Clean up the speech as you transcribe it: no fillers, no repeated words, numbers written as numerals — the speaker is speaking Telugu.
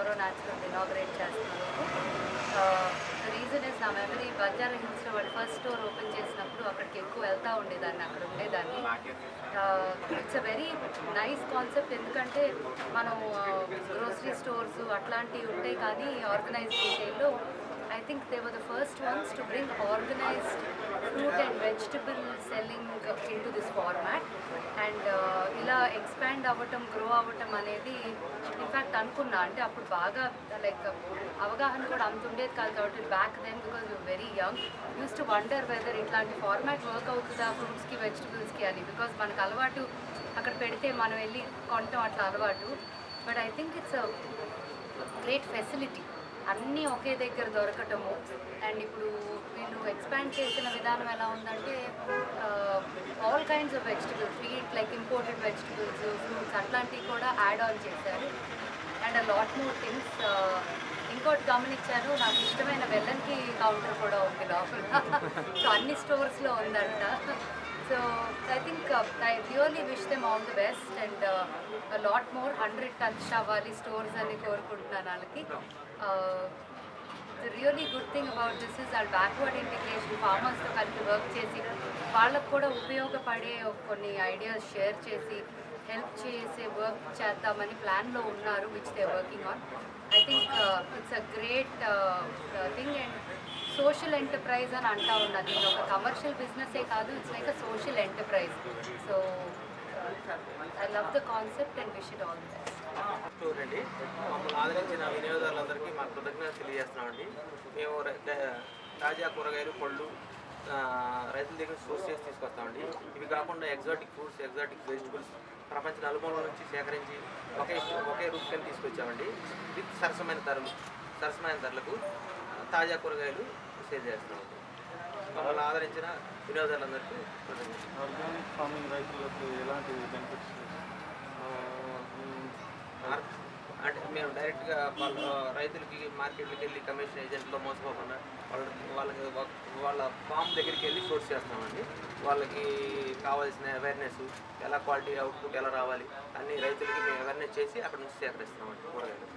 ఆరో న్యాచురల్ ఇనాగ్రేట్ చేస్తున్నాము. రీజన్ ఇస్ నా మెమరీ బంజారా హిల్స్లో వాళ్ళు ఫస్ట్ స్టోర్ ఓపెన్ చేసినప్పుడు అక్కడికి ఎక్కువ వెళ్తూ ఉండేదాన్ని, అక్కడ ఉండేదాన్ని. It's a very nice concept, ఎందుకంటే మనం గ్రోసరీ స్టోర్స్ అట్లాంటివి ఉంటాయి కానీ organised రీటైల్లో I think they were the first ones to bring organized fruit and vegetable selling into this format, and ఇలా ఎక్స్పాండ్ అవ్వటం, గ్రో అవ్వటం అనేది ఇన్ఫ్యాక్ట్ అనుకున్నా. అంటే అప్పుడు బాగా లైక్ అవగాహన కూడా అంత ఉండేది కాదు కాబట్టి back then because very young use to wonder whether ఇట్లాంటి ఫార్మాట్ వర్క్ అవుతుందా ఫ్రూట్స్కి వెజిటబుల్స్కి అని, బికాజ్ మనకు అలవాటు అక్కడ పెడితే మనం వెళ్ళి కొనటం అట్లా అలవాటు. But I think it's a great facility, అన్నీ ఒకే దగ్గర దొరకటము. అండ్ ఇప్పుడు వీళ్ళు ఎక్స్పాండ్ చేసిన విధానం ఎలా ఉందంటే all kinds of vegetables, wheat like imported vegetables, fruits అట్లాంటివి కూడా యాడ్ ఆన్ చేశారు. And a lot more things. ఇంకోటి గమనించాను, నాకు ఇష్టమైన వెల్లంకి కౌంటర్ కూడా ఉంది లోపల. సో అన్ని స్టోర్స్లో ఉందంట. So I think I really wish them all the best and lot more 100 touch అవ్వాలి స్టోర్స్ అని కోరుకుంటున్నాను వాళ్ళకి. The really good thing about this is వాళ్ళ బ్యాక్వర్డ్ ఇంటిగ్రేషన్, ఫార్మర్స్తో కలిపి వర్క్ చేసి వాళ్ళకు కూడా ఉపయోగపడే కొన్ని ఐడియాస్ షేర్ చేసి హెల్ప్ చేసే వర్క్ చేద్దామని ప్లాన్లో ఉన్నారు, which they working on. I think it's a great thing and social enterprise అని అంటా ఉన్నది. ఇది ఒక కమర్షియల్ బిజినెసే కాదు, it's like a social enterprise. So I love the concept and wish it all the best. చూడండి, మమ్మల్ని ఆదరించిన వినియోగదారులందరికీ మా కృతజ్ఞత తెలియజేస్తున్నామండి. మేము తాజా కూరగాయలు, పళ్ళు రైతుల దగ్గర సోర్స్ చేసి తీసుకొస్తామండి. ఇవి కాకుండా ఎగ్జాటిక్ ఫ్రూట్స్, ఎగ్జాటిక్ వెజిటబుల్స్ ప్రపంచ నలుమూలల నుంచి సేకరించి ఒకే రూట్ కింద తీసుకొచ్చామండి. విత్ సరసమైన ధరలకు తాజా కూరగాయలు సేల్ చేస్తున్నామండి. మమ్మల్ని ఆదరించిన వినియోగదారులందరికీ ఆర్గానిక్ ఫార్మింగ్ రైతులకు ఎలాంటి బెనిఫిట్స్? అంటే మేము డైరెక్ట్గా రైతులకి మార్కెట్కి వెళ్ళి కమిషన్ ఏజెంట్లో మోసపోకుండా వాళ్ళ ఫామ్ దగ్గరికి వెళ్ళి సోర్స్ చేస్తామండి. వాళ్ళకి కావాల్సిన అవేర్నెస్, ఎలా క్వాలిటీ అవుట్పుట్ ఎలా రావాలి అన్ని రైతులకి మేము అవేర్నెస్ చేసి అక్కడ నుంచి సేకరిస్తామండి కూరగాయలు.